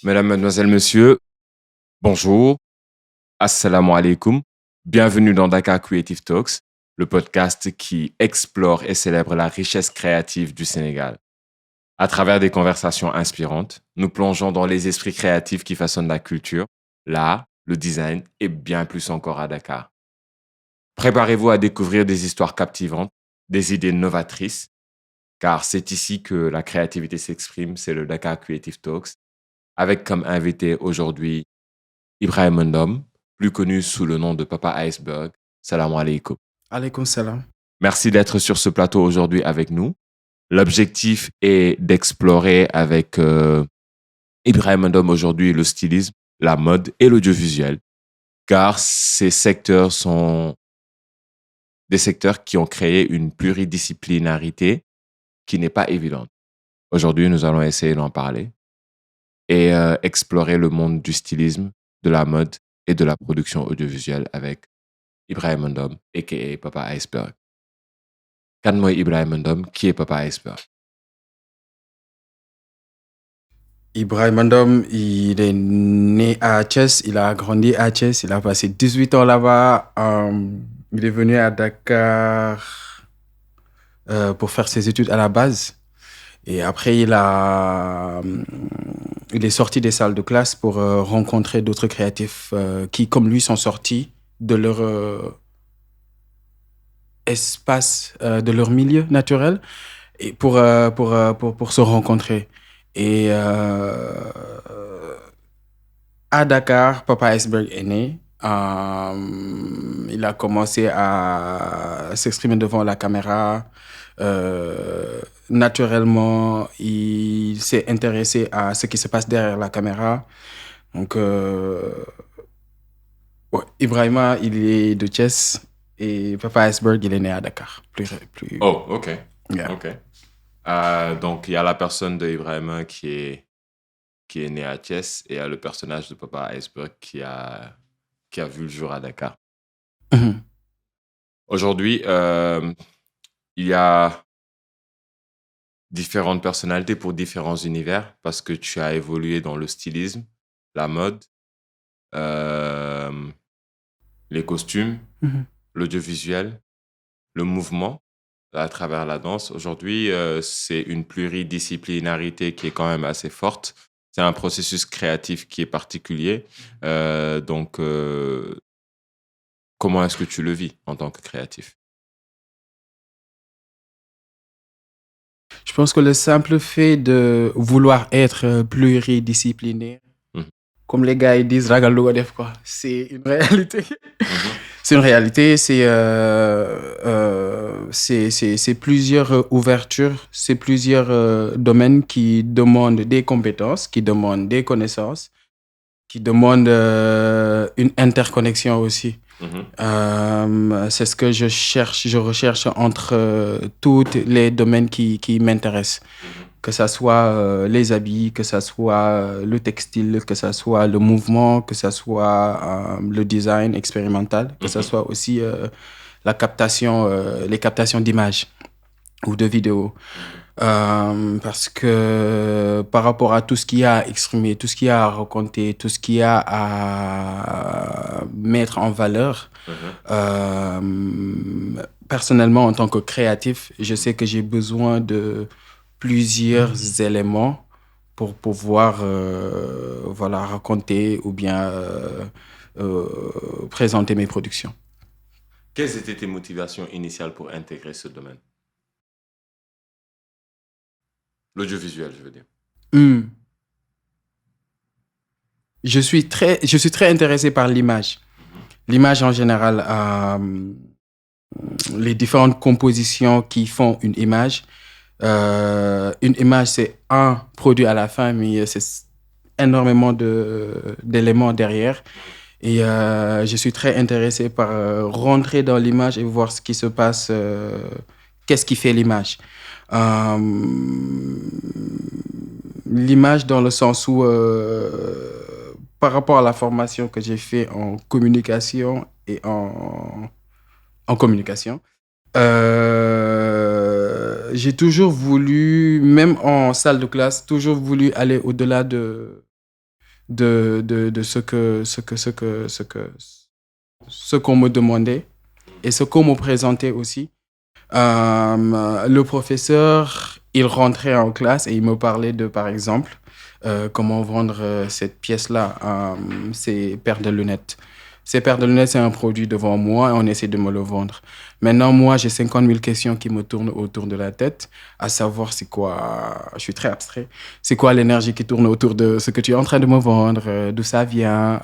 Mesdames, Mademoiselles, Messieurs, bonjour, assalamu alaikum. Bienvenue dans Dakar Creative Talks, le podcast qui explore et célèbre la richesse créative du Sénégal. À travers des conversations inspirantes, nous plongeons dans les esprits créatifs qui façonnent la culture, l'art, le design et bien plus encore à Dakar. Préparez-vous à découvrir des histoires captivantes, des idées novatrices, car c'est ici que la créativité s'exprime, c'est le Dakar Creative Talks, avec comme invité aujourd'hui Ibrahim Ndom, plus connu sous le nom de Papa Iceberg. Salam alaikum. Alaykoum salam. Merci d'être sur ce plateau aujourd'hui avec nous. L'objectif est d'explorer avec Ibrahim Ndom aujourd'hui le stylisme, la mode et l'audiovisuel, car ces secteurs sont des secteurs qui ont créé une pluridisciplinarité qui n'est pas évidente. Aujourd'hui, nous allons essayer d'en parler et explorer le monde du stylisme, de la mode et de la production audiovisuelle avec Ibrahim Ndom, a.k.a. Papa Iceberg. Kan mooy Ibrahim Ndom, qui est Papa Iceberg? Ibrahim Ndom, il est né à Thiès, il a grandi à Thiès, il a passé 18 ans là-bas. Il est venu à Dakar pour faire ses études à la base. Et après, il est sorti des salles de classe pour rencontrer d'autres créatifs qui, comme lui, sont sortis de leur espace, de leur milieu naturel, et pour se rencontrer. Et à Dakar, Papa Iceberg est né. Il a commencé à s'exprimer devant la caméra. Naturellement, il s'est intéressé à ce qui se passe derrière la caméra. Donc, ouais, Ibrahima, il est de Thiès et Papa Iceberg, il est né à Dakar. Oh, ok. Yeah. Ok. Donc, il y a la personne de Ibrahima qui est né à Thiès et il y a le personnage de Papa Iceberg qui a vu le jour à Dakar. Mhm. Aujourd'hui, il y a différentes personnalités pour différents univers parce que tu as évolué dans le stylisme, la mode, les costumes, Mhm. l'audiovisuel, le mouvement à travers la danse. Aujourd'hui, c'est une pluridisciplinarité qui est quand même assez forte. C'est un processus créatif qui est particulier. Donc, comment est-ce que tu le vis en tant que créatif? Je pense que le simple fait de vouloir être pluridisciplinaire, Mhm. comme les gars ils disent, ragal lu ko def quoi, c'est une réalité. Mhm. C'est une réalité, c'est plusieurs ouvertures, c'est plusieurs domaines qui demandent des compétences, qui demandent des connaissances, qui demandent une interconnexion aussi. Mhm. C'est ce que je recherche entre tous les domaines qui m'intéressent. Mhm. Que ça soit les habits, que ça soit le textile, que ça soit le mouvement, que ça soit le design expérimental, que ça Mhm. soit aussi la captation, les captations d'images ou de vidéos. Parce que par rapport à tout ce qu'il y a à exprimer, tout ce qu'il y a à raconter, tout ce qu'il y a à mettre en valeur, personnellement, en tant que créatif, je sais que j'ai besoin de plusieurs éléments pour pouvoir voilà, raconter ou bien présenter mes productions. Quelles étaient tes motivations initiales pour intégrer ce domaine? L'audiovisuel, je veux dire. Hmm. Je suis très intéressé par l'image. L'image en général, les différentes compositions qui font une image. Une image, c'est un produit à la fin, mais c'est énormément d'éléments derrière. Et je suis très intéressé par rentrer dans l'image et voir ce qui se passe, qu'est-ce qui fait l'image. L'image dans le sens où, par rapport à la formation que j'ai fait en communication et en communication, j'ai toujours voulu, même en salle de classe, toujours voulu aller au-delà de ce qu'on me demandait et ce qu'on me présentait aussi. Le professeur, il rentrait en classe et il me parlait de, par exemple, comment vendre cette pièce-là, ces paires de lunettes. Ces paires de lunettes, c'est un produit devant moi et on essaie de me le vendre. Maintenant, moi, j'ai 50 000 questions qui me tournent autour de la tête, à savoir c'est quoi, je suis très abstrait, c'est quoi l'énergie qui tourne autour de ce que tu es en train de me vendre, d'où ça vient,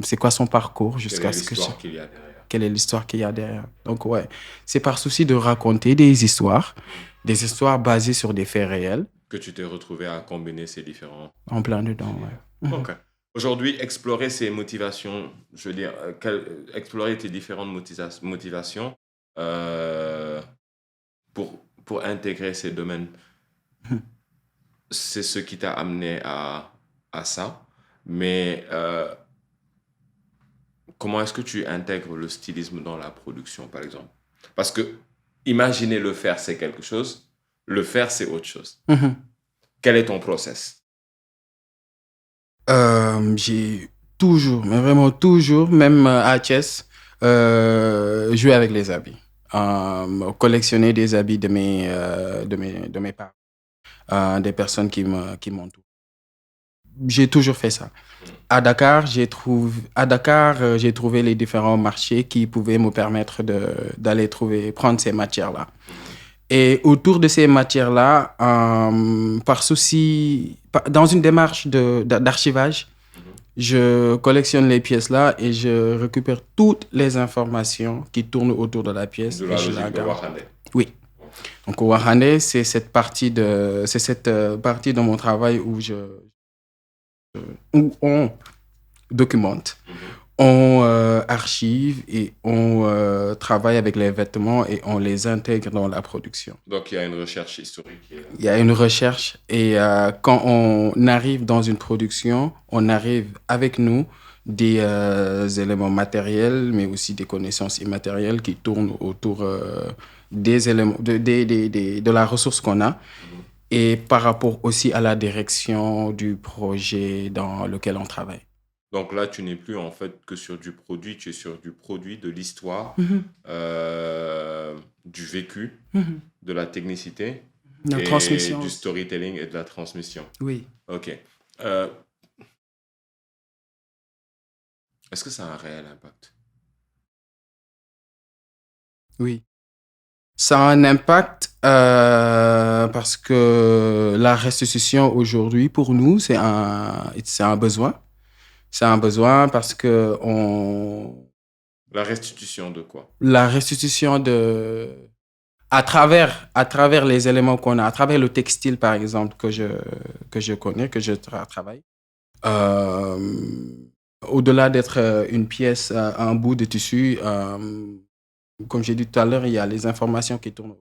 c'est quoi son parcours Quelle jusqu'à est ce que je... l'histoire qu'il y a derrière? Quelle est l'histoire qu'il y a derrière. Donc, ouais, c'est par souci de raconter des histoires basées sur des faits réels, Que tu t'es retrouvé à combiner ces différents en plein dedans, filières. ouais. Ok. Aujourd'hui, explorer ces motivations, je veux dire, explorer tes différentes motivations euh, pour intégrer ces domaines, c'est ce qui t'a amené à ça. Mais comment est-ce que tu intègres le stylisme dans la production, par exemple? Parce que imaginer le faire, c'est quelque chose. Le faire, c'est autre chose. Quel est ton process? J'ai toujours, mais vraiment toujours, même à Thiès, joué avec les habits. Collectionner des habits de mes parents, des personnes qui m'entourent. J'ai toujours fait ça. À Dakar, j'ai trouvé les différents marchés qui pouvaient me permettre d'aller prendre ces matières-là. Et autour de ces matières-là, dans une démarche d'archivage, je collectionne les pièces-là et je récupère toutes les informations qui tournent autour de la pièce De et la je la logique de garde. Wakanda. Oui. Donc, au Wahande, c'est cette partie partie de mon travail où on documente, on archive et on travaille avec les vêtements et on les intègre dans la production. Donc, il y a une recherche historique qui est là. Il y a une recherche et quand on arrive dans une production, on arrive avec nous des éléments matériels, mais aussi des connaissances immatérielles qui tournent autour des éléments, de la ressource qu'on a et par rapport aussi à la direction du projet dans lequel on travaille. Donc là, tu n'es plus en fait que sur du produit, tu es sur du produit, de l'histoire, du vécu, de la technicité La et transmission du aussi. storytelling et de la transmission. Oui. Ok. Euh, Est-ce que ça a un réel impact? Oui. Ça a un impact parce que la restitution aujourd'hui, pour nous, c'est un besoin. C'est un besoin parce que La restitution de quoi? la restitution à travers les éléments qu'on a, à travers le textile, par exemple, que je connais, que je travaille, euh, au-delà d'être une pièce, un bout de tissu, comme j'ai dit tout à l'heure, il y a les informations qui tournent.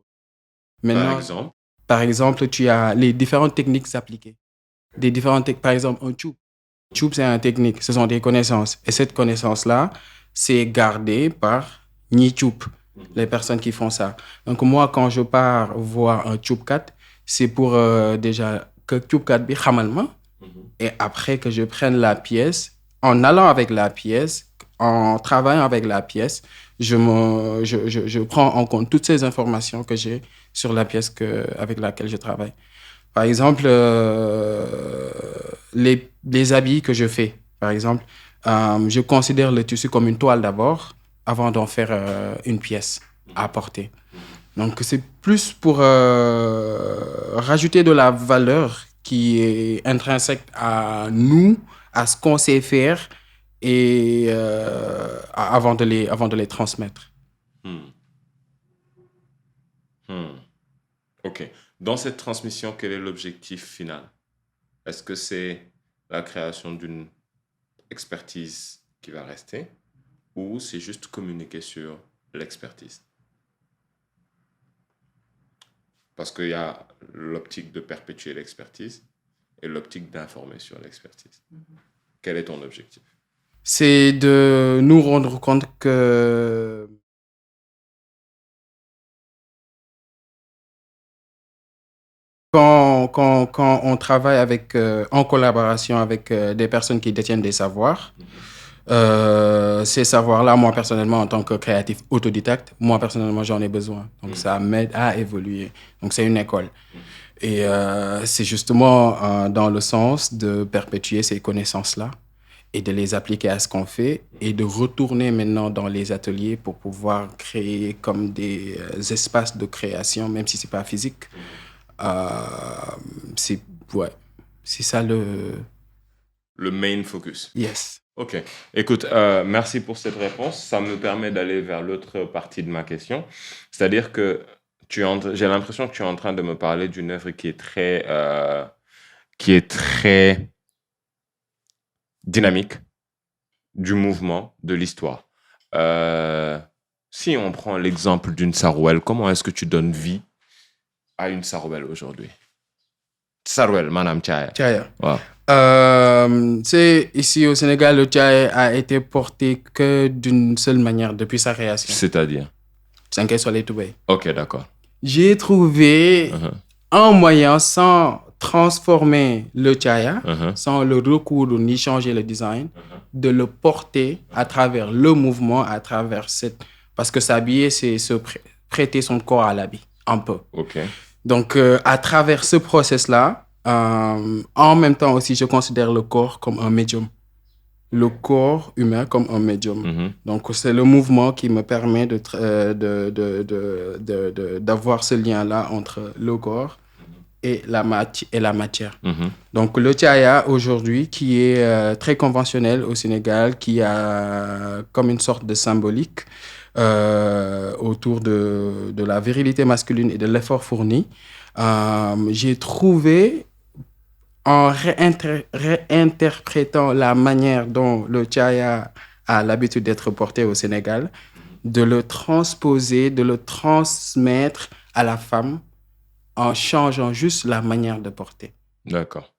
Par Maintenant, exemple? par exemple, tu as les différentes techniques appliquées. Par exemple, un tube. Tube, c'est une technique, ce sont des connaissances. Et cette connaissance-là, c'est gardé par ni tube, les personnes qui font ça. Donc, moi, quand je pars voir un tube 4, c'est pour déjà que tube 4 bi xamal et après que je prenne la pièce, en allant avec la pièce, en travaillant avec la pièce, je prends en compte toutes ces informations que j'ai sur la pièce avec laquelle je travaille. Par exemple, les habits que je fais, par exemple, je considère le tissu comme une toile d'abord, avant d'en faire une pièce à porter. Donc, c'est plus pour rajouter de la valeur qui est intrinsèque à nous, à ce qu'on sait faire, et avant de les transmettre. Hmm. Hmm. Ok. Dans cette transmission, quel est l'objectif final? Est-ce que c'est la création d'une expertise qui va rester ou c'est juste communiquer sur l'expertise? Parce qu'il y a l'optique de perpétuer l'expertise et l'optique d'informer sur l'expertise. Quel est ton objectif? C'est de nous rendre compte que quand on travaille en collaboration avec des personnes qui détiennent des savoirs, ces savoirs-là, moi personnellement, en tant que créatif autodidacte, moi personnellement, j'en ai besoin. Donc, ça m'aide à évoluer. Donc, c'est une école. Et c'est justement dans le sens de perpétuer ces connaissances-là et de les appliquer à ce qu'on fait et de retourner maintenant dans les ateliers pour pouvoir créer comme des espaces de création, même si ce n'est pas physique. C'est ça Le main focus. Yes. Ok. Écoute, merci pour cette réponse. Ça me permet d'aller vers l'autre partie de ma question. C'est-à-dire que j'ai l'impression que tu es en train de me parler d'une œuvre qui est très dynamique, du mouvement, de l'histoire. Si on prend l'exemple d'une sarouel, comment est-ce que tu donnes vie à une sarouel aujourd'hui? Sarouel, Madame Tchaya. Tchaya. Wow. Ici au Sénégal, le Tchaya a été porté que d'une seule manière depuis sa création. C'est-à-dire? Sankei Soleil Toubé. Ok, d'accord. J'ai trouvé un moyen sans transformer le Tchaya, sans le recoudre ni changer le design, de le porter à travers le mouvement, à travers parce que s'habiller, c'est se prêter son corps à l'habit, un peu. Ok. Donc, à travers ce process-là, en même temps aussi, je considère le corps comme un médium. Le corps humain comme un médium. Donc, c'est le mouvement qui me permet d'avoir ce lien-là entre le corps et la matière. Donc, le Tchaya, aujourd'hui, qui est très conventionnel au Sénégal, qui a comme une sorte de symbolique autour de la virilité masculine et de l'effort fourni, j'ai trouvé, en réinterprétant la manière dont le Tchaya a l'habitude d'être porté au Sénégal, de le transposer, de le transmettre à la femme en changeant juste la manière de porter. D'accord.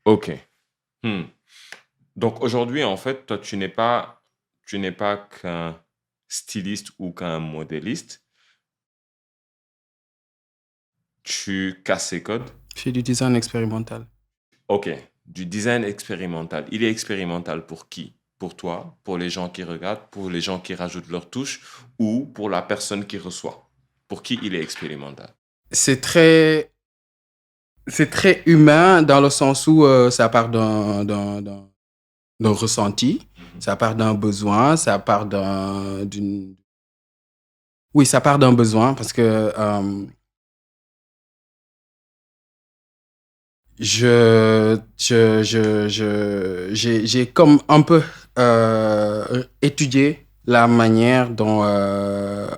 Ok. Donc aujourd'hui, en fait, toi, tu n'es pas qu'un styliste ou qu'un modéliste. Tu casses ces codes. Je fais du design expérimental. Ok, du design expérimental. Il est expérimental pour qui? Pour toi, pour les gens qui regardent, pour les gens qui rajoutent leurs touches ou pour la personne qui reçoit? Pour qui il est expérimental? C'est très humain dans le sens où ça part d'un ressenti, ça part d'un besoin, ça part d'une... Oui, ça part d'un besoin parce que j'ai comme un peu étudié la manière dont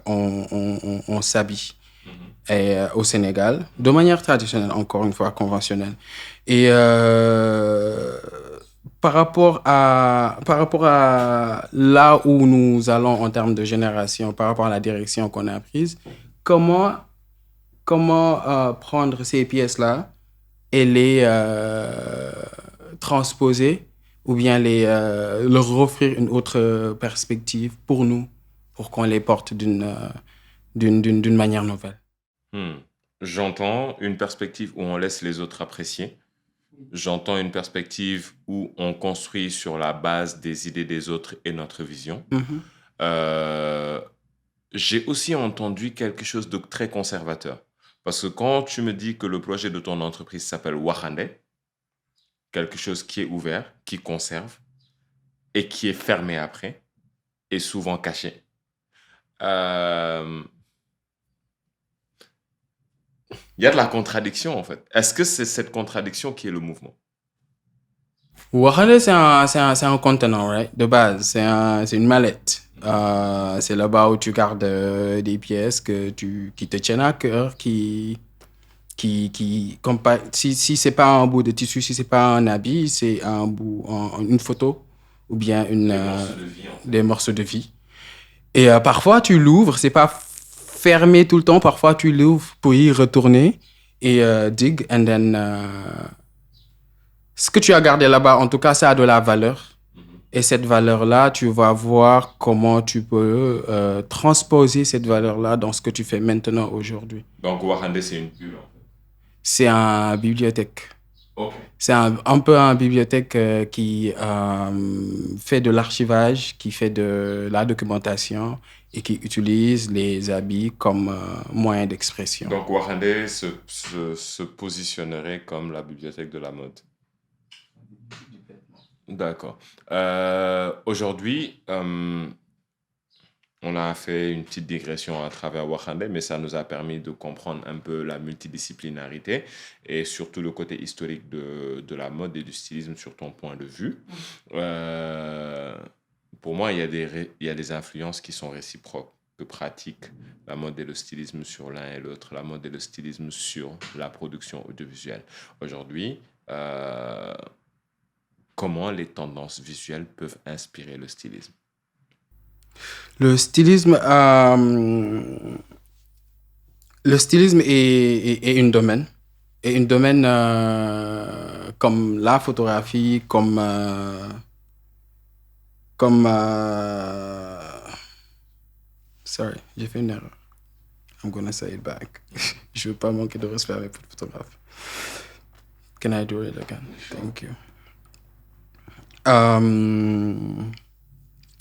on s'habille au Sénégal, de manière traditionnelle, encore une fois, conventionnelle. Et par rapport à là où nous allons en termes de génération, par rapport à la direction qu'on a prise, comment prendre ces pièces-là et les transposer ou bien leur offrir une autre perspective pour nous, pour qu'on les porte d'une manière nouvelle. J'entends une perspective où on laisse les autres apprécier. J'entends une perspective où on construit sur la base des idées des autres et notre vision. J'ai aussi entendu quelque chose de très conservateur. Parce que quand tu me dis que le projet de ton entreprise s'appelle Wakhandé, quelque chose qui est ouvert, qui conserve et qui est fermé après, et souvent caché. Il y a de la contradiction en fait. Est-ce que c'est cette contradiction qui est le mouvement? Wakhandé, c'est un contenant, right? De base, c'est une mallette. C'est là-bas où tu gardes des pièces qui te tiennent à cœur, si c'est pas un bout de tissu, si c'est pas un habit, c'est une photo ou bien des morceaux de vie. Et parfois tu l'ouvres, c'est pas fermé tout le temps, parfois tu l'ouvres pour y retourner et dig, and then ce que tu as gardé là-bas, en tout cas, ça a de la valeur. Et cette valeur-là, tu vas voir comment tu peux transposer cette valeur-là dans ce que tu fais maintenant, aujourd'hui. Donc, Wakanda, c'est une bulle, en fait. C'est un bibliothèque. Ok. C'est un peu un bibliothèque qui fait de l'archivage, qui fait de la documentation et qui utilise les habits comme moyen d'expression. Donc, Wakanda se positionnerait comme la bibliothèque de la mode. D'accord. Aujourd'hui, on a fait une petite digression à travers Wakanda, mais ça nous a permis de comprendre un peu la multidisciplinarité et surtout le côté historique de la mode et du stylisme sur ton point de vue. Euh, pour moi, il y a des influences qui sont réciproques, que pratiquent la mode et le stylisme sur l'un et l'autre, la mode et le stylisme sur la production audiovisuelle. Aujourd'hui, comment les tendances visuelles peuvent inspirer le stylisme? Le stylisme, est une domaine. Et une domaine comme la photographie, comme sorry, j'ai fait une erreur. I'm gonna say it back. Je veux pas manquer de respect avec le photographe. Can I do it again? Thank you.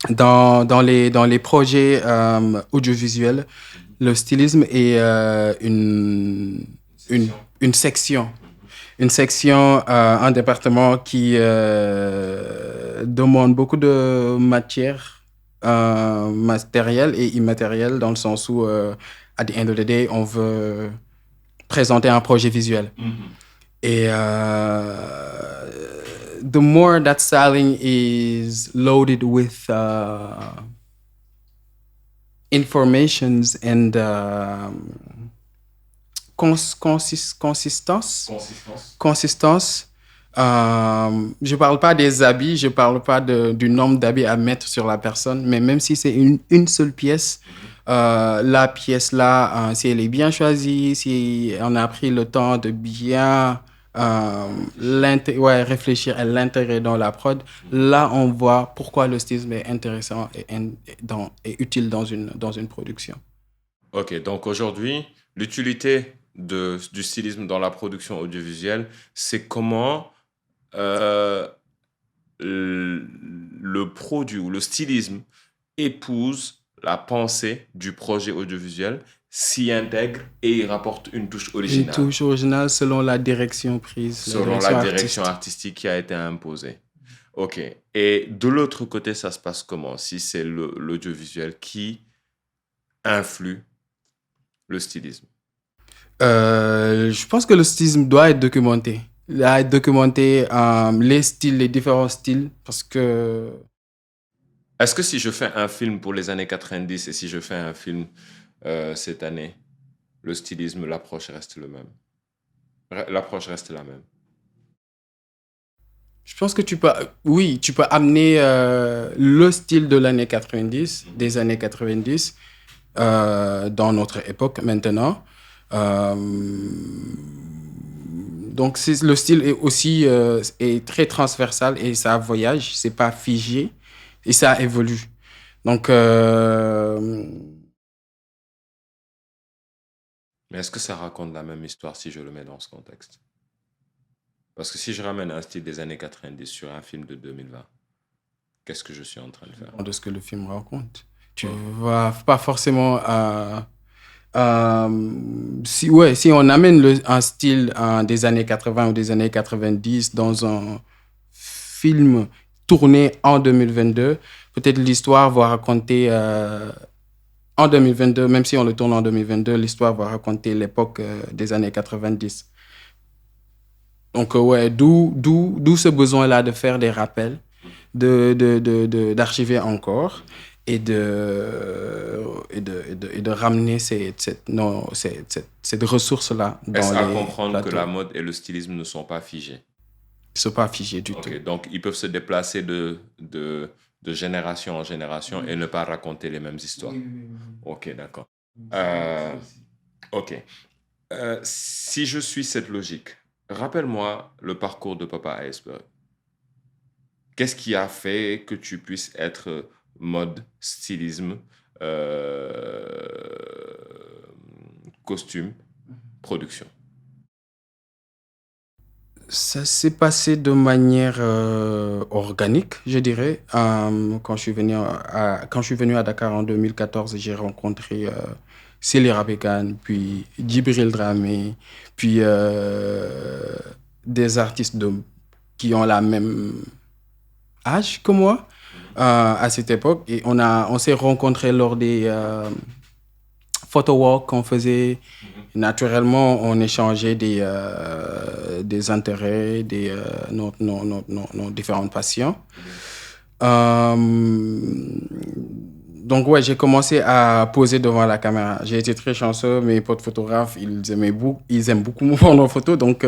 Dans les projets audiovisuels, le stylisme est une section. Une section, un département qui demande beaucoup de matière matérielle et immatérielle, dans le sens où, at the end of the day, on veut présenter un projet visuel. Et the more that styling is loaded with informations and consistance. Je parle pas des habits, je parle pas du nombre d'habits à mettre sur la personne, mais même si c'est une seule pièce, la pièce là, si elle est bien choisie, si on a pris le temps de bien réfléchir et l'intégrer dans la prod, là on voit pourquoi le stylisme est intéressant et utile dans une production. Ok, donc aujourd'hui, l'utilité du stylisme dans la production audiovisuelle, c'est comment le produit ou le stylisme épouse la pensée du projet audiovisuel, s'y intègre et y rapporte une touche originale. Une touche originale selon la direction prise. Selon la direction artistique qui a été imposée. Ok. Et de l'autre côté, ça se passe comment? Si c'est l'audiovisuel qui influe le stylisme? Je pense que le stylisme doit être documenté. Il doit être documenté, les styles, les différents styles, parce que... Est-ce que si je fais un film pour les années 90 et si je fais un film cette année, le stylisme, l'approche reste le même? L'approche reste la même. Je pense que tu peux amener le style de l'année 90, des années 90, dans notre époque maintenant. Donc, le style est aussi est très transversal et ça voyage, c'est pas figé et ça évolue. Donc, mais est-ce que ça raconte la même histoire si je le mets dans ce contexte? Parce que si je ramène un style des années 90 sur un film de 2020, qu'est-ce que je suis en train de faire? De ce que le film raconte. Tu vas pas forcément... si on amène un style des années 80 ou des années 90 dans un film tourné en 2022, peut-être l'histoire va raconter en 2022, même si on le tourne en 2022, l'histoire va raconter l'époque des années 90. Donc, d'où ce besoin-là de faire des rappels, d'archiver encore et de ramener cette ressource-là dans Est-ce à les comprendre plateaux. que la mode et le stylisme ne sont pas figés? Ils ne sont pas figés du tout. Donc, ils peuvent se déplacer de génération en génération et ne pas raconter les mêmes histoires. Ok, d'accord. Ok. Si je suis cette logique, rappelle-moi le parcours de Papa Iceberg. Qu'est-ce qui a fait que tu puisses être mode, stylisme, costume, production? Ça s'est passé de manière organique, je dirais. Quand je suis venu à Dakar en 2014, j'ai rencontré Sely Rabekan, puis Djibril Dramé, puis des artistes qui ont la même âge que moi à cette époque. Et on s'est rencontrés lors des photo walk qu'on faisait. Naturellement, on échangeait des intérêts, nos différentes passions. Euh, donc, ouais, j'ai commencé à poser devant la caméra. J'ai été très chanceux. Mes potes photographes, ils aiment beaucoup me prendre en photo. Donc,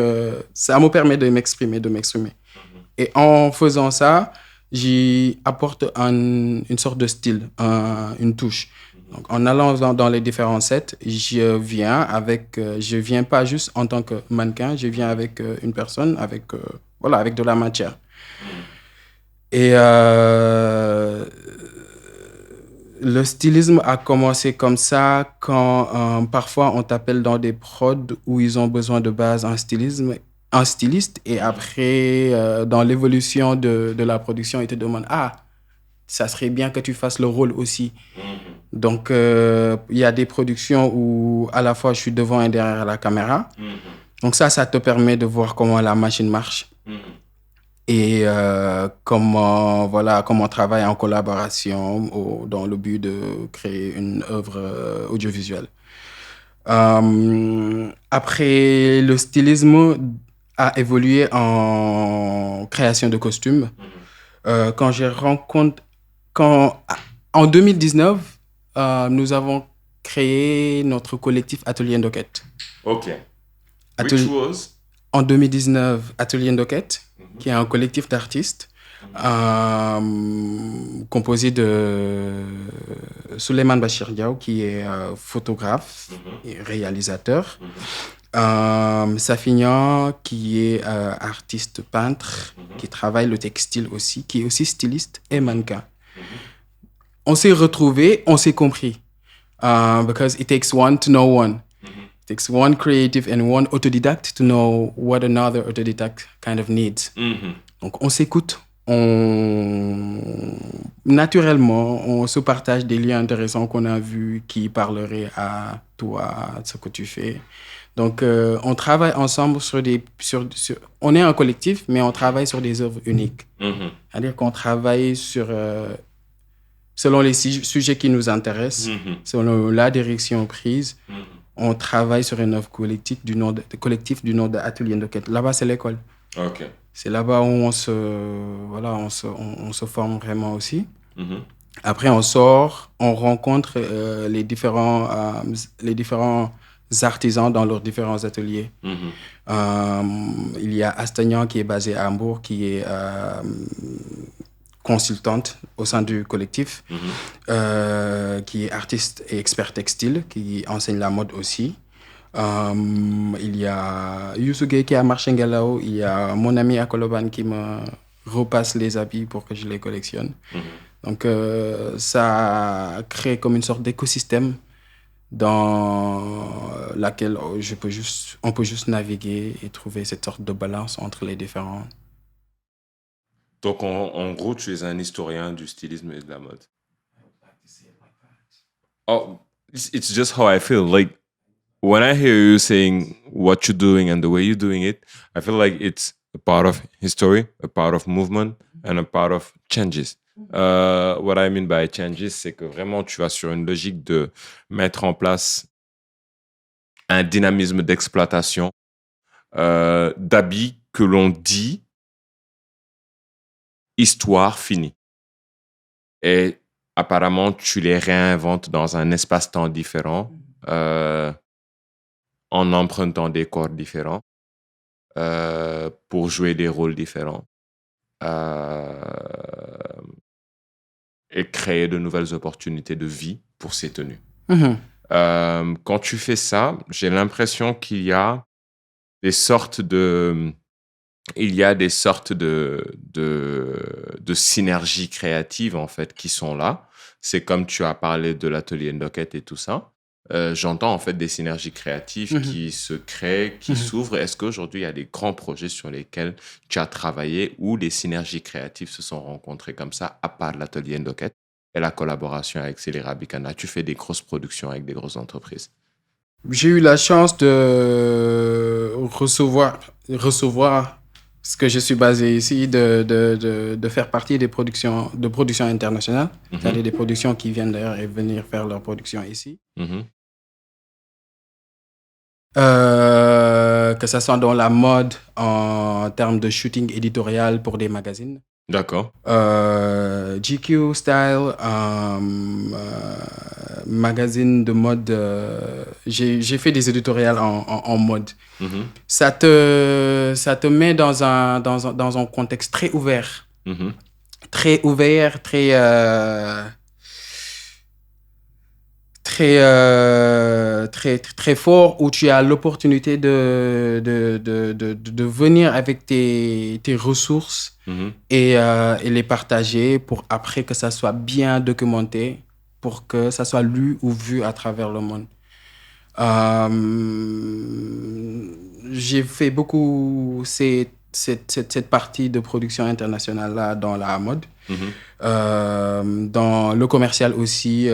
ça me permet de m'exprimer. Et en faisant ça, j'y apporte une sorte de style, une touche. Donc, en allant dans les différents sets, je viens pas juste en tant que mannequin, je viens avec une personne, avec de la matière. Et le stylisme a commencé comme ça quand parfois on t'appelle dans des prods où ils ont besoin de base un styliste, et après, dans l'évolution de la production, ils te demandent, ah, ça serait bien que tu fasses le rôle aussi. Donc, il y a des productions où à la fois je suis devant et derrière la caméra. Donc ça te permet de voir comment la machine marche et comment on travaille en collaboration dans le but de créer une œuvre audiovisuelle. Après, le stylisme a évolué en création de costumes. En 2019, nous avons créé notre collectif Atelier Ndoket. OK. Which was? En 2019, Atelier Ndoket, qui est un collectif d'artistes composé de Souleymane Bachir Diaw, qui est photographe et réalisateur. Safignan, qui est artiste peintre, qui travaille le textile aussi, qui est aussi styliste et mannequin. On s'est retrouvés, on s'est compris. Because it takes one to know one. It takes one creative and one autodidact to know what another autodidact kind of needs. Donc, on s'écoute. Naturellement, on se partage des liens intéressants qu'on a vus qui parleraient à toi, à ce que tu fais. Donc, on travaille ensemble on est un collectif, mais on travaille sur des œuvres uniques. C'est-à-dire qu'on travaille selon les sujets qui nous intéressent, selon la direction prise. On travaille sur une œuvre collective du nom d'Atelier Ndoket. Là-bas, c'est l'école. OK. C'est là-bas où on se forme vraiment aussi. Après, on sort, on rencontre les différents artisans dans leurs différents ateliers. Il y a Astagnan qui est basé à Hambourg, qui est consultante au sein du collectif, qui est artiste et expert textile, qui enseigne la mode aussi. Il y a Youssou Gueye qui est à Marchengalao, il y a mon ami à Koloban qui me repasse les habits pour que je les collectionne. Donc ça crée comme une sorte d'écosystème dans laquelle on peut juste naviguer et trouver cette sorte de balance entre les différents. Donc, en gros, tu es un historien du stylisme et de la mode. Oh, it's just how I feel. Like, when I hear you saying what you're doing and the way you're doing it, I feel like it's a part of history, a part of movement, and a part of changes. What I mean by changes, c'est que vraiment, tu vas sur une logique de mettre en place un dynamisme d'exploitation d'habits que l'on dit histoire finie. Et apparemment, tu les réinventes dans un espace-temps différent, en empruntant des corps différents, pour jouer des rôles différents, et créer de nouvelles opportunités de vie pour ces tenues. Quand tu fais ça, j'ai l'impression qu'il y a des sortes de il y a des sortes de synergies créatives, en fait, qui sont là. C'est comme tu as parlé de l'atelier Ndoket et tout ça. J'entends, en fait, des synergies créatives Mhm. qui se créent, qui Mhm. s'ouvrent. Est-ce qu'aujourd'hui, il y a des grands projets sur lesquels tu as travaillé où les synergies créatives se sont rencontrées comme ça, à part l'atelier Ndoket et la collaboration avec Célera Bicana? Tu fais des grosses productions avec des grosses entreprises. J'ai eu la chance de recevoir, parce que je suis basé ici, de faire partie de productions internationales, Mhm, c'est-à-dire des productions qui viennent d'ailleurs et venir faire leur production ici. mhm. Que ce soit dans la mode en termes de shooting éditorial pour des magazines. D'accord. GQ Style, magazine de mode. J'ai fait des éditoriaux en mode. Mhm, Ça te met dans un contexte mhm, très ouvert, très fort, où tu as l'opportunité de venir avec tes ressources mhm. et les partager pour après que ça soit bien documenté, pour que ça soit lu ou vu à travers le monde. Euh, j'ai fait beaucoup cette partie de production internationale-là dans la mode. Mhm. Dans le commercial aussi,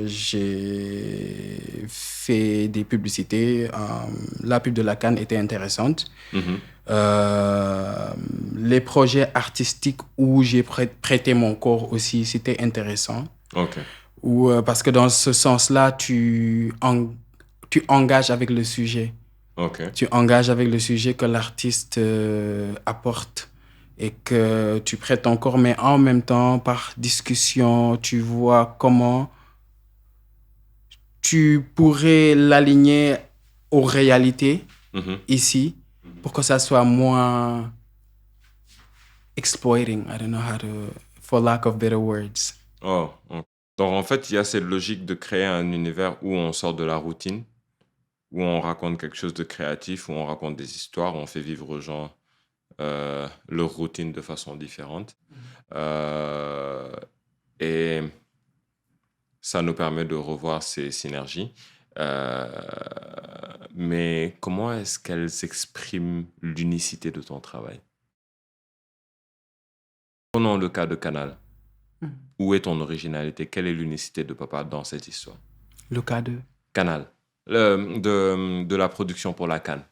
j'ai fait des publicités. La pub de la CAN était intéressante. Mhm. Euh, les projets artistiques où j'ai prêté mon corps aussi, c'était intéressant. OK. Parce que dans ce sens-là, tu engages avec le sujet. OK. Tu engages avec le sujet que l'artiste apporte et que tu prêtes ton corps, mais en même temps, par discussion, tu vois comment tu pourrais l'aligner aux réalités Mhm. ici pour que ça soit moins exploiting. I don't know how to, for lack of better words. Oh, ok. Donc, en fait, il y a cette logique de créer un univers où on sort de la routine, où on raconte quelque chose de créatif, où on raconte des histoires, où on fait vivre aux gens leur routine de façon différente. Euh, et ça nous permet de revoir ces synergies. Euh, mais comment est-ce qu'elles expriment l'unicité de ton travail? Prenons le cas de Canal. Où est ton originalité? Quelle est l'unicité de Papa dans cette histoire? Le cas de... Canal. De la production pour la Cannes,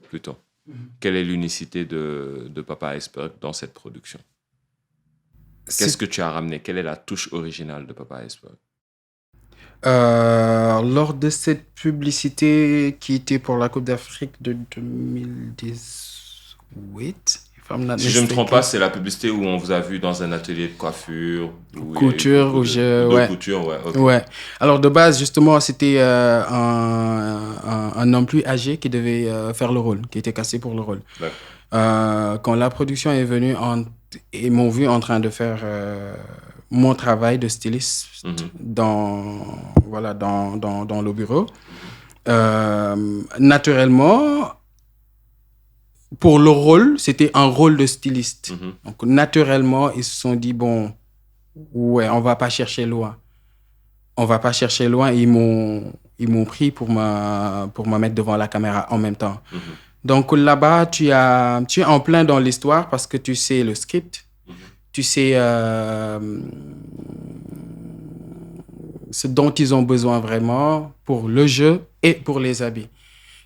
plutôt. Quelle est l'unicité de Papa Iceberg dans cette production? Qu'est-ce que tu as ramené? Quelle est la touche originale de Papa Iceberg? Lors de cette publicité qui était pour la Coupe d'Afrique de 2018, if I'm not Si je ne me trompe pas, mistaken. c'est la publicité où on vous a vu dans un atelier de coiffure, où il y a eu Couture, beaucoup où de ouais. couture, ouais, ok. Ouais. Alors, de base, justement, c'était un homme plus âgé qui devait faire le rôle, qui était cassé pour le rôle. D'accord. Quand la production est venue, ils m'ont vu en train de faire mon travail de styliste Mhm, dans le bureau. Naturellement, pour le rôle, c'était un rôle de styliste. mhm. Donc, naturellement, ils se sont dit, bon, ouais, on va pas chercher loin. On va pas chercher loin. Ils m'ont pris pour me mettre devant la caméra en même temps. Mhm, Donc là-bas, tu es en plein dans l'histoire parce que tu sais le script, mhm, tu sais ce dont ils ont besoin vraiment pour le jeu et pour les habits.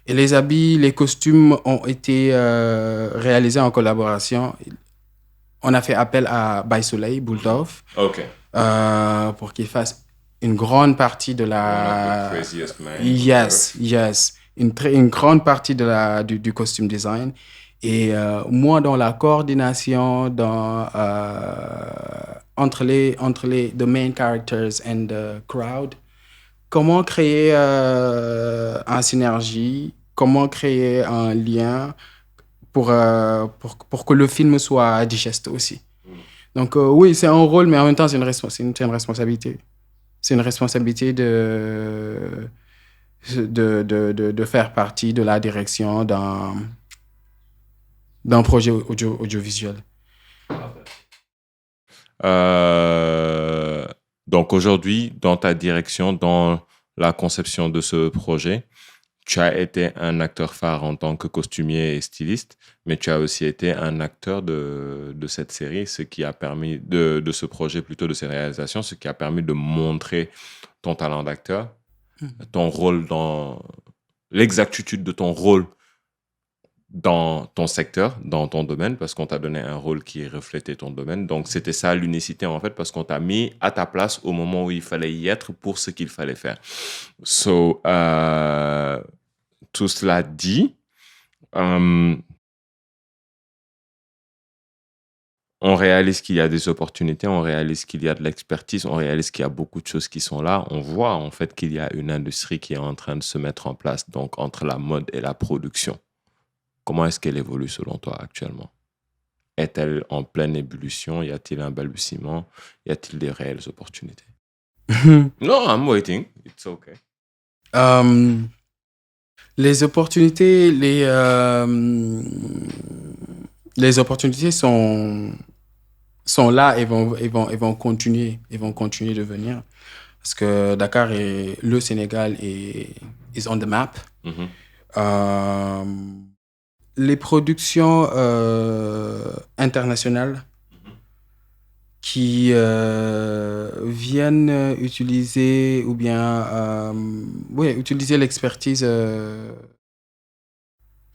Et les habits, les costumes ont été réalisés en collaboration. On a fait appel à By Soleil, Bulldorf, Ok. pour qu'il fasse une grande partie de One of the la... craziest men on Yes, earth. yes. Une grande partie du costume design. Et moi, dans la coordination, entre les the main characters and the crowd, comment créer un synergie, comment créer un lien pour que le film soit digeste aussi. Donc oui, c'est un rôle, mais en même temps, c'est une responsabilité. C'est une responsabilité de faire partie de la direction d'un projet audiovisuel. Donc aujourd'hui, dans ta direction, dans la conception de ce projet, tu as été un acteur phare en tant que costumier et styliste, mais tu as aussi été un acteur de cette série, ce qui a permis de ce projet, plutôt de ces réalisations, ce qui a permis de montrer ton talent d'acteur, ton rôle l'exactitude de ton rôle dans ton secteur, dans ton domaine, parce qu'on t'a donné un rôle qui reflétait ton domaine. Donc, c'était ça l'unicité, en fait, parce qu'on t'a mis à ta place au moment où il fallait y être pour ce qu'il fallait faire. So, tout cela dit, on réalise qu'il y a des opportunités, on réalise qu'il y a de l'expertise, on réalise qu'il y a beaucoup de choses qui sont là. On voit, en fait, qu'il y a une industrie qui est en train de se mettre en place, donc entre la mode et la production. Comment est-ce qu'elle évolue selon toi actuellement? Est-elle en pleine ébullition? Y a-t-il un balbutiement? Y a-t-il des réelles opportunités? No, I'm waiting. It's okay. Les opportunités, les opportunités sont là et vont continuer de venir. Parce que Dakar et le Sénégal is on the map. Les productions internationales qui viennent utiliser ou bien utiliser l'expertise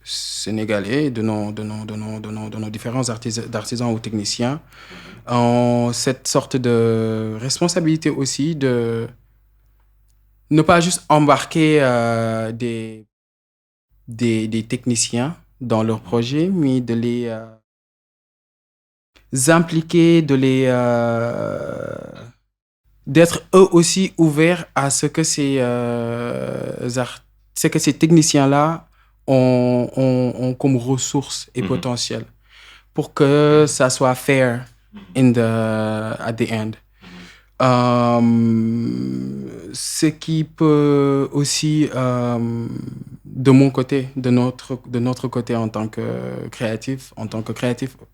sénégalais de nos différents artisans ou techniciens ont cette sorte de responsabilité aussi de ne pas juste embarquer des techniciens dans leur projet, mais de les impliquer, d'être eux aussi ouverts à ce que ces techniciens-là ont comme ressources et potentiel pour que ça soit fair at the end. Ce qui peut aussi, de mon côté, de notre côté en tant que créatif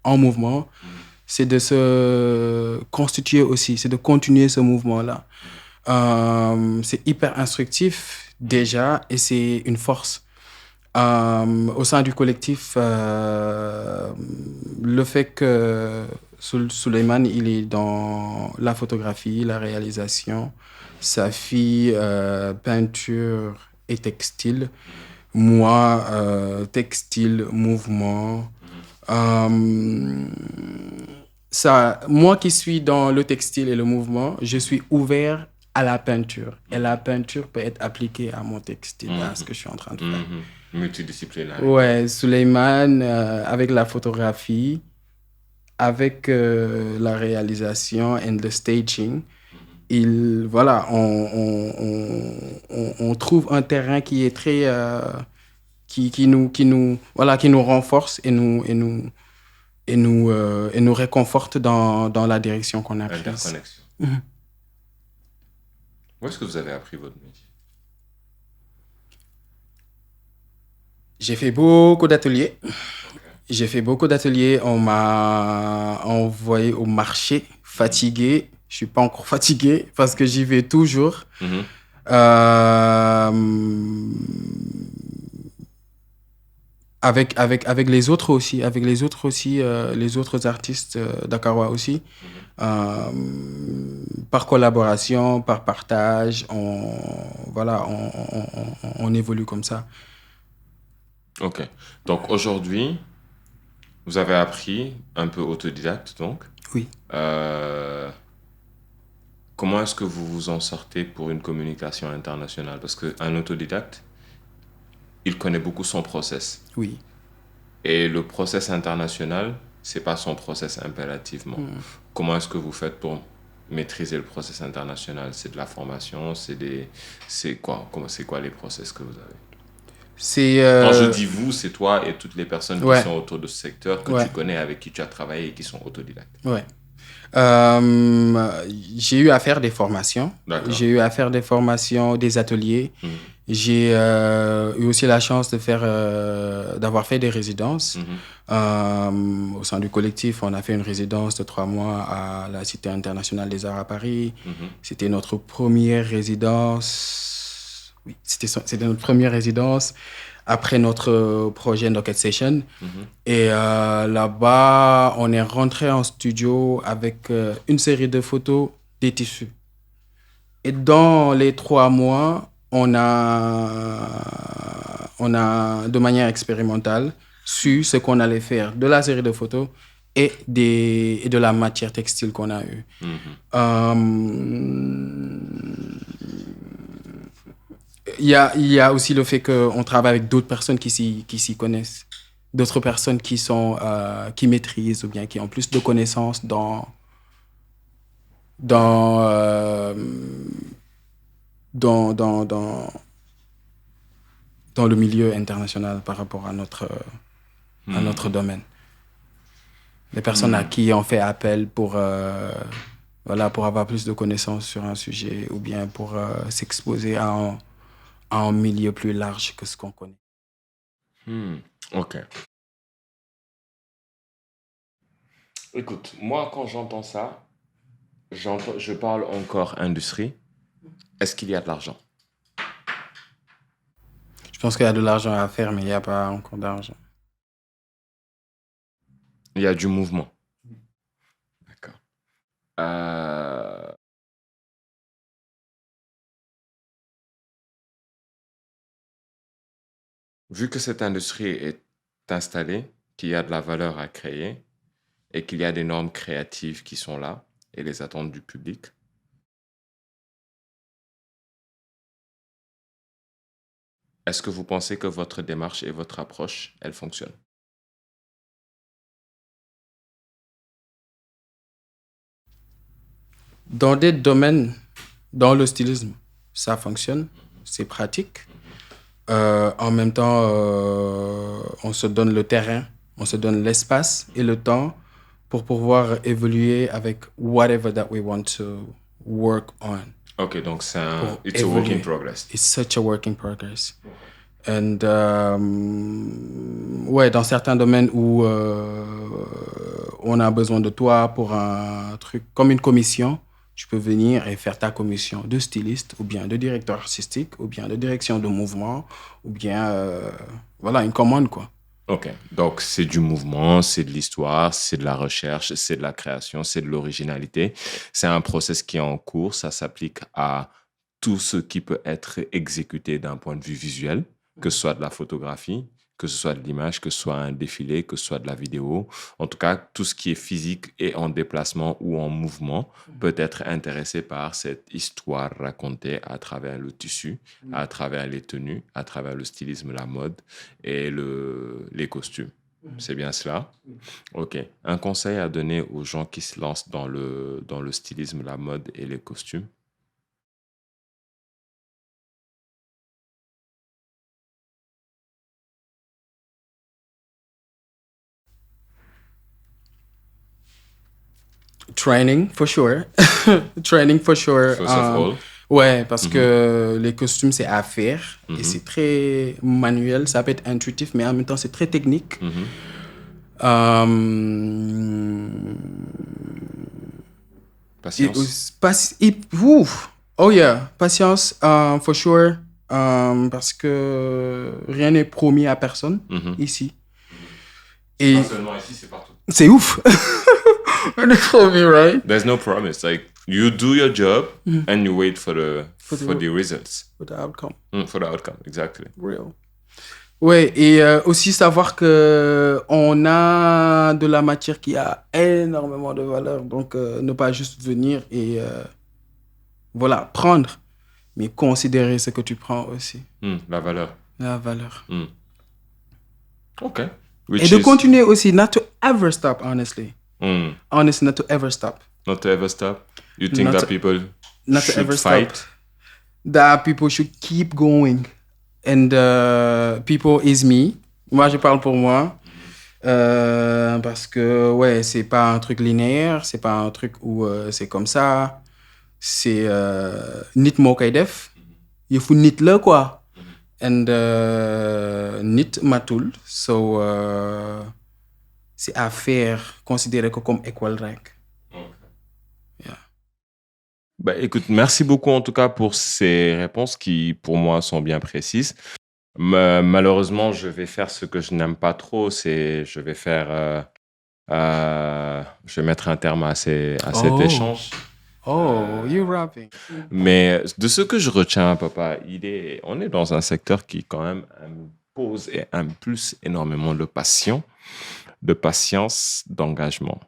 en mouvement, c'est de se constituer aussi, c'est de continuer ce mouvement-là. C'est hyper instructif déjà et c'est une force. Au sein du collectif, le fait que Souleymane, il est dans la photographie, la réalisation, sa fille, peinture et textile, moi, textile, mouvement. Moi qui suis dans le textile et le mouvement, je suis ouvert à la peinture. Et la peinture peut être appliquée à mon textile, à ce que je suis en train de faire. Multidisciplinaire. Ouais, Souleymane, avec la photographie, avec la réalisation and the staging, on trouve un terrain qui est très qui nous renforce et nous réconforte dans la direction qu'on a prise. Interconnexion. Où est-ce que vous avez appris votre métier? J'ai fait beaucoup d'ateliers. On m'a envoyé au marché, fatigué. Je suis pas encore fatigué parce que j'y vais toujours. Avec les autres aussi, les autres artistes dakarois aussi. Par collaboration, par partage, on évolue comme ça. Ok. Donc aujourd'hui, vous avez appris un peu autodidacte, donc. Oui. Comment est-ce que vous vous en sortez pour une communication internationale? Parce qu'un autodidacte, il connaît beaucoup son process. Oui. Et le process international, c'est pas son process impérativement. Comment est-ce que vous faites pour maîtriser le process international? C'est de la formation, c'est quoi les process que vous avez? Quand je dis vous, c'est toi et toutes les personnes qui sont autour de ce secteur que tu connais, avec qui tu as travaillé et qui sont autodidactes. Ouais. J'ai eu à faire des formations. J'ai eu à faire des formations, des ateliers. J'ai eu aussi la chance d'avoir fait des résidences. Au sein du collectif, on a fait une résidence de 3 mois à la Cité internationale des arts à Paris. C'était notre première résidence. Oui, c'était notre première résidence après notre projet Docket Session. Et là-bas, on est rentré en studio avec une série de photos des tissus. Et dans les 3 mois, on a, de manière expérimentale, su ce qu'on allait faire de la série de photos et de la matière textile qu'on a eue. Il y a aussi le fait qu'on travaille avec d'autres personnes qui s'y connaissent, d'autres personnes qui maîtrisent ou bien qui ont plus de connaissances dans, euh, dans, dans, dans, dans le milieu international par rapport à notre domaine. Les personnes à qui on fait appel pour avoir plus de connaissances sur un sujet ou bien pour s'exposer à un milieu plus large que ce qu'on connaît. Ok. Écoute, moi, quand j'entends ça, je parle encore industrie. Est-ce qu'il y a de l'argent? Je pense qu'il y a de l'argent à faire, mais il n'y a pas encore d'argent. Il y a du mouvement. D'accord. Vu que cette industrie est installée, qu'il y a de la valeur à créer et qu'il y a des normes créatives qui sont là et les attentes du public, est-ce que vous pensez que votre démarche et votre approche, elles fonctionnent? Dans des domaines, dans le stylisme, ça fonctionne, c'est pratique. En même temps, on se donne le terrain, on se donne l'espace et le temps pour pouvoir évoluer avec whatever that we want to work on. Ok, donc it's a work in progress. It's such a work in progress. And ouais, dans certains domaines où on a besoin de toi pour un truc comme une commission, tu peux venir et faire ta commission de styliste ou bien de directeur artistique ou bien de direction de mouvement ou bien voilà, une commande quoi. Ok, donc c'est du mouvement, c'est de l'histoire, c'est de la recherche, c'est de la création, c'est de l'originalité. C'est un process qui est en cours, ça s'applique à tout ce qui peut être exécuté d'un point de vue visuel, que ce soit de la photographie, que ce soit de l'image, que ce soit un défilé, que ce soit de la vidéo. En tout cas, tout ce qui est physique et en déplacement ou en mouvement peut être intéressé par cette histoire racontée à travers le tissu, à travers les tenues, à travers le stylisme, la mode et les costumes. C'est bien cela? Ok. Un conseil à donner aux gens qui se lancent dans le stylisme, la mode et les costumes? Training, for sure. Training, for sure. First of all. Ouais, parce que les costumes, c'est à faire et c'est très manuel. Ça peut être intuitif, mais en même temps, c'est très technique. Patience. Oh yeah, patience, for sure. Parce que rien n'est promis à personne ici. Et Pas seulement ici, c'est partout. c'est ouf. Rien n'est promis, right? There's no promise. Like, you do your job and you wait for the results. For the outcome. For the outcome, exactly. Real. Ouais, et aussi savoir que on a de la matière qui a énormément de valeur. Donc, ne pas juste venir et voilà, prendre, mais considérer ce que tu prends aussi. La valeur. La valeur. OK. Et de continuer aussi, not to ever stop, honestly. Honestly, not to ever stop. Not to ever stop? You think that people should fight? That people should keep going. And people is me. Moi, je parle pour moi. Parce que, ouais, c'est pas un truc linéaire. C'est pas un truc où c'est comme ça. C'est nit mo kay def. Il faut nit là, quoi. and nit matul, so c'est à faire considérer que comme école rek. Yeah. Bah, écoute, merci beaucoup en tout cas pour ces réponses qui, pour moi, sont bien précises. Malheureusement, je vais faire ce que je n'aime pas trop, c'est je vais mettre un terme à cet échange. You're rapping. Mais de ce que je retiens, papa, on est dans un secteur qui quand même impose et impulse énormément de passion, de patience, d'engagement.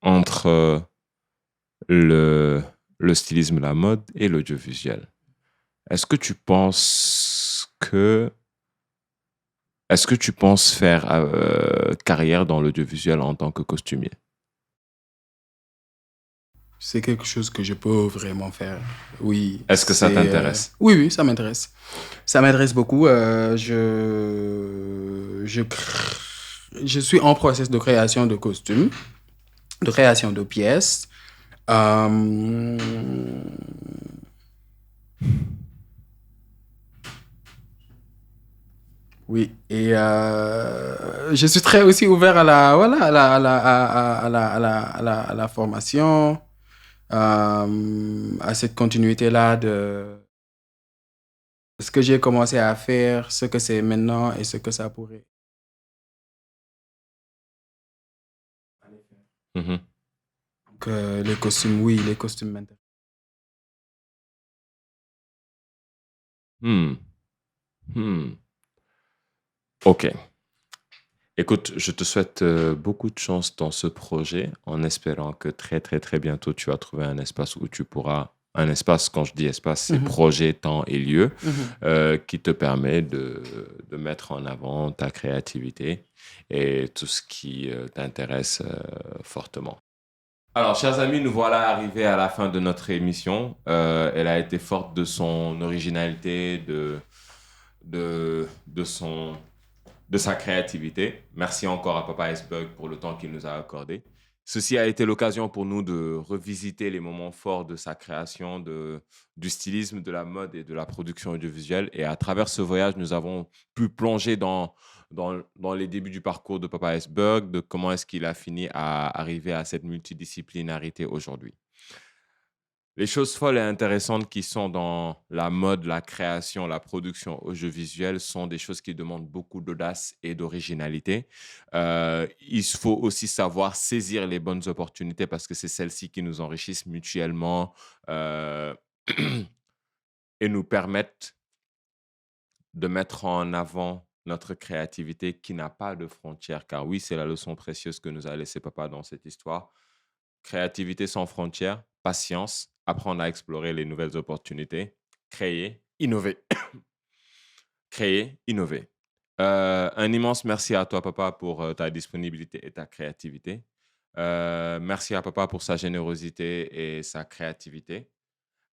Entre le stylisme, la mode et l'audiovisuel. Est-ce que tu penses faire carrière dans l'audiovisuel en tant que costumier? C'est quelque chose que je peux vraiment faire. Oui. Est-ce que ça t'intéresse? Oui, ça m'intéresse. Ça m'intéresse beaucoup. Je suis en process de création de costumes, de création de pièces. Oui, et je suis très aussi ouvert à la formation, à cette continuité-là de ce que j'ai commencé à faire, ce que c'est maintenant et ce que ça pourrait. Mhm. Donc, les costumes, oui, les costumes m'intéressent. Ok. Écoute, je te souhaite beaucoup de chance dans ce projet en espérant que très, très, très bientôt, tu vas trouver un espace où tu pourras. Un espace, quand je dis espace, c'est projet, temps et lieu, qui te permet de mettre en avant ta créativité et tout ce qui t'intéresse fortement. Alors, chers amis, nous voilà arrivés à la fin de notre émission. Elle a été forte de son originalité, de sa créativité. Merci encore à Papa Iceberg pour le temps qu'il nous a accordé. Ceci a été l'occasion pour nous de revisiter les moments forts de sa création, du stylisme, de la mode et de la production audiovisuelle. Et à travers ce voyage, nous avons pu plonger dans les débuts du parcours de Papa Iceberg, de comment est-ce qu'il a fini à arriver à cette multidisciplinarité aujourd'hui. Les choses folles et intéressantes qui sont dans la mode, la création, la production audiovisuelle sont des choses qui demandent beaucoup d'audace et d'originalité. Il faut aussi savoir saisir les bonnes opportunités parce que c'est celles-ci qui nous enrichissent mutuellement et nous permettent de mettre en avant notre créativité qui n'a pas de frontières. Car oui, c'est la leçon précieuse que nous a laissé Papa dans cette histoire. Créativité sans frontières, patience, apprendre à explorer les nouvelles opportunités, créer, innover. Créer, innover. Un immense merci à toi, papa, pour ta disponibilité et ta créativité. Merci à papa pour sa générosité et sa créativité.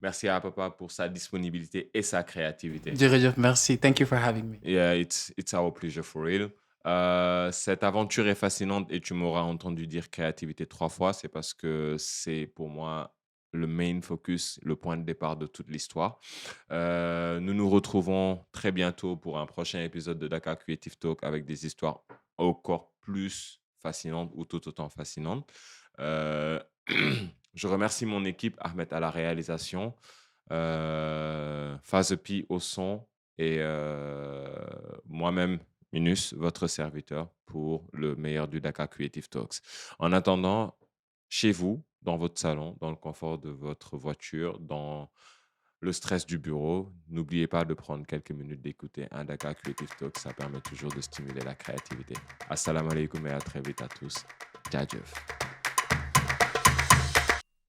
Merci à papa pour sa disponibilité et sa créativité. Jërëjëf, merci. Thank you for having me. Yeah, it's our pleasure for real. Cette aventure est fascinante et tu m'auras entendu dire créativité 3 fois. C'est parce que c'est pour moi le main focus, le point de départ de toute l'histoire. Nous nous retrouvons très bientôt pour un prochain épisode de Dakar Creative Talk avec des histoires encore plus fascinantes ou tout autant fascinantes. Je remercie mon équipe, Ahmed à la réalisation, Fazepi au son et moi-même, Minus, votre serviteur pour le meilleur du Dakar Creative Talks. En attendant, chez vous, dans votre salon, dans le confort de votre voiture, dans le stress du bureau, n'oubliez pas de prendre quelques minutes d'écouter un Dakar Creative Talks. Ça permet toujours de stimuler la créativité. Assalamu alaikum et à très vite à tous. Djadjeuf.